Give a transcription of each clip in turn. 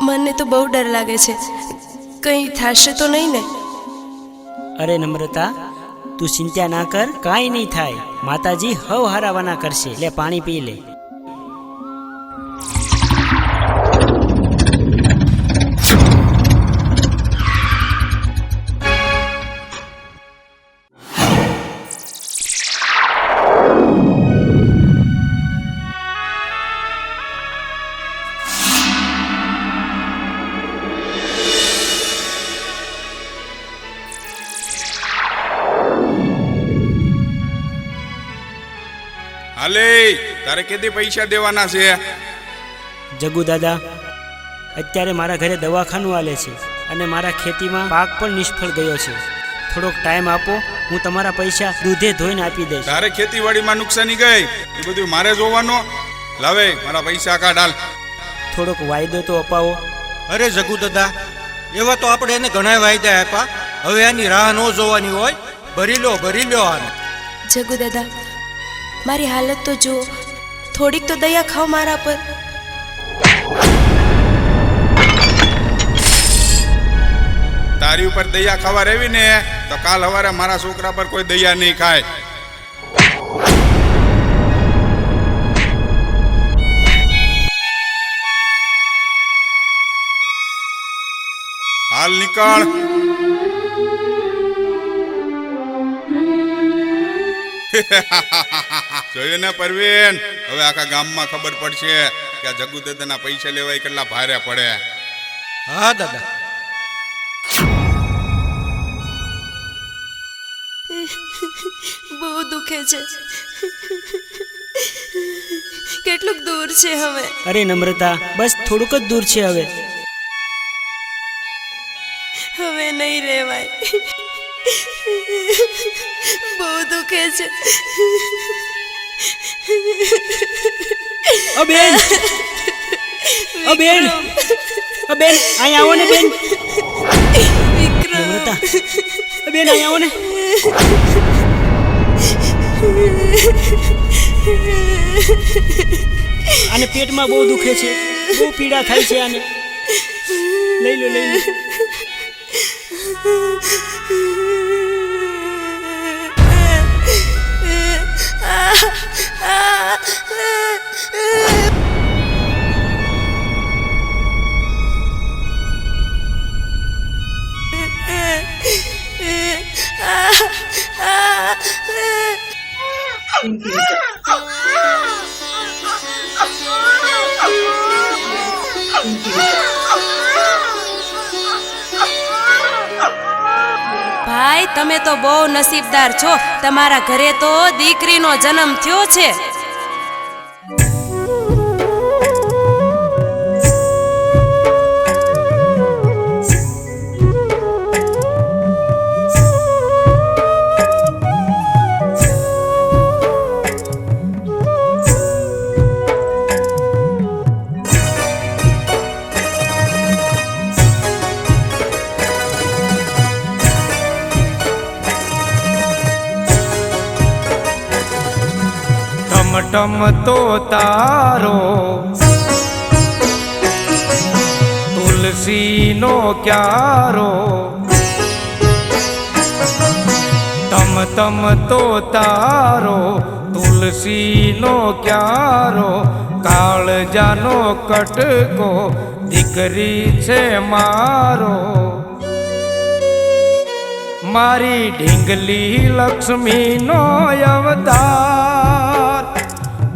મને તો બહુ ડર લાગે છે, કંઈ થશે તો નહીં ને? અરે નમ્રતા, તું ચિંતા ના કર, કાંઈ નહીં થાય. માતાજી હવ હારાવાના કરશે. લે પાણી પી લે. હાલે તારે કેદી પૈસા દેવાના છે? જગુ દાદા, અત્યારે મારા ઘરે દવાખાનું આલે છે અને મારા ખેતીમાં પાક પણ નિષ્ફળ ગયો છે. થોડોક ટાઈમ આપો, હું તમારા પૈસા દૂધે ધોઈને આપી દઈશ. તારે ખેતીવાડીમાં નુકસાની ગઈ એ બધું મારે જોવાનો? લાવે મારા પૈસા કાઢ હાલ. થોડોક વાયદો તો અપાવો. અરે જગુ દાદા, એવા તો આપણે એને ઘણા વાયદા આપ્યા. હવે આની રાહ ન જોવાની હોય. ભરી લો આને. જગુ દાદા, મારી હાલત તો જુઓ, થોડીક તો દયા ખાઓ મારા પર. તારી ઉપર દયા ખાવા રહેવી ને તો કાલ સવારે મારા છોકરા પર કોઈ દયા નહીં ખાય. હાલ નીકળ. જોયું ને પરવીન, હવે આખા ગામમાં ખબર પડશે કે આ જગુ દાદાના પૈસા લેવાય કેટલા ભારે પડે. હા દાદા. બહુ દુખે છે. કેટલુંક દૂર છે હવે? અરે નમ્રતા, બસ થોડુંક જ દૂર છે. હવે નહીં રહેવાય. બહુ દુખે છે. બેન, બેન, બેન અહીં આવો ને. બેન નમ્રતા, બેન અહીં આવો ને. આને પેટમાં બહુ દુખે છે, બહુ પીડા થાય છે આને. લઈ લો. ભાઈ, તમે તો બહુ નસીબદાર છો. તમારા ઘરે તો દીકરીનો જન્મ થયો છે. ટમ તો તારો તુલસીનો ક્યારો, ટમ તો તારો તુલસીનો ક્યારો, કાળજાનો કટકો દીકરી છે મારો. મારી ઢીંગલી લક્ષ્મીનો અવતાર,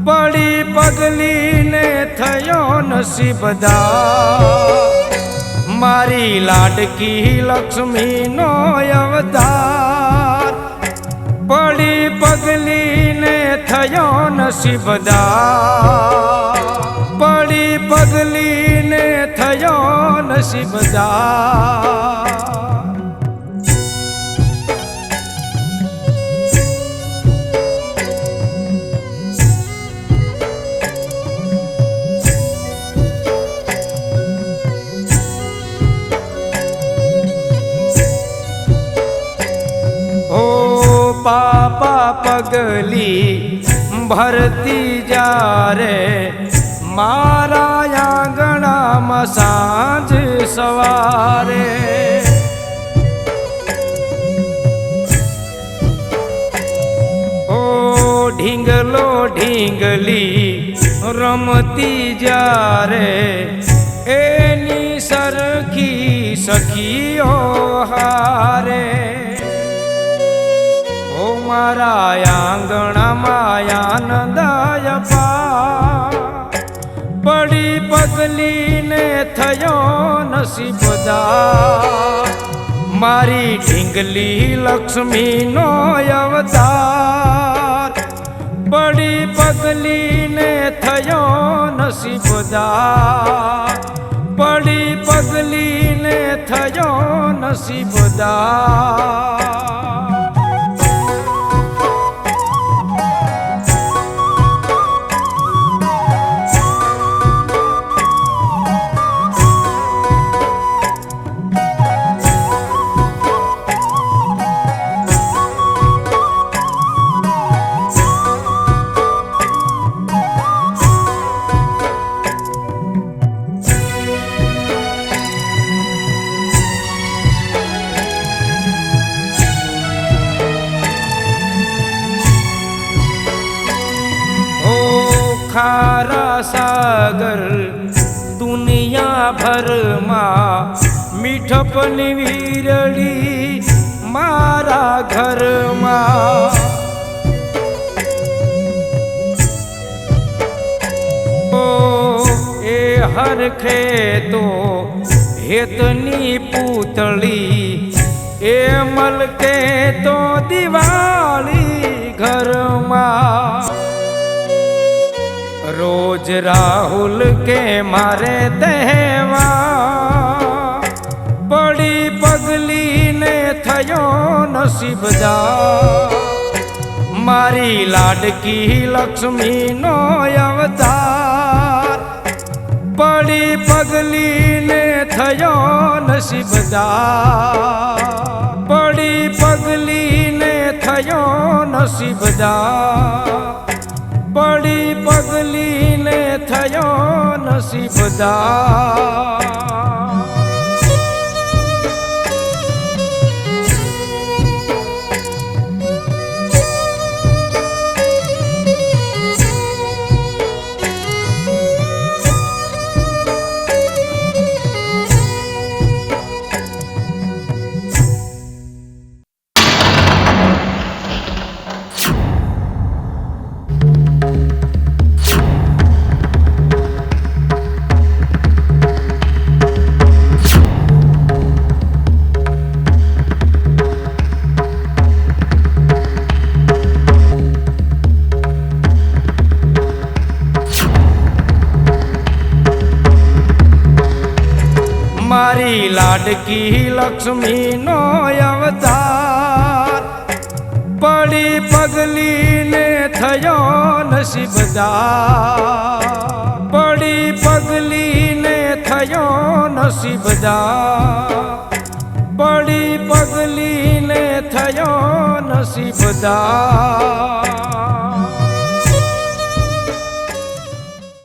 પડી પગલીને થયો નસીબદાર. મારી લાડકી લક્ષ્મીનો અવતાર, પડી પગલીને થયો નસીબદાર. પડી પગલીને થયો નસીબદાર. પાપા પગલી ભરતી જારે મારા આંગણા નામ સાંજ સવારે ઓ ઢીંગલો ઢીંગલી રમતી જ્યારે એની સરખી સખીઓ હારે ઓ મારા આંગણામાં આનંદાય પા પડી પગલીને થયો નસીબદાર મારી ઢીંગલી લક્ષ્મીનો અવતાર પડી પગલીને થયો નસીબદાર પડી પગલીને થયો નસીબદાર खारा सागर दुनिया भर में मीठपनी वीरड़ी मारा घर में ओ ए हरखे तो हेतनी पूतली ए मलके तो दिवाली घर में रोज राहुल के मारे तहेवा बड़ी पगली ने थयो नसीबदार मारी लाडकी लक्ष्मी नो अवतार बड़ी पगली ने थयो नसीबदार बड़ी पगली ने थयो नसीबदार बड़ी पगली ने थयो नसीबदार मारी लाडकी लक्ष्मी नो अवतार बड़ी पगली ने थयो नसीबदार बड़ी पगली ने थयो नसीबदार बड़ी पगली ने थयो नसीबदार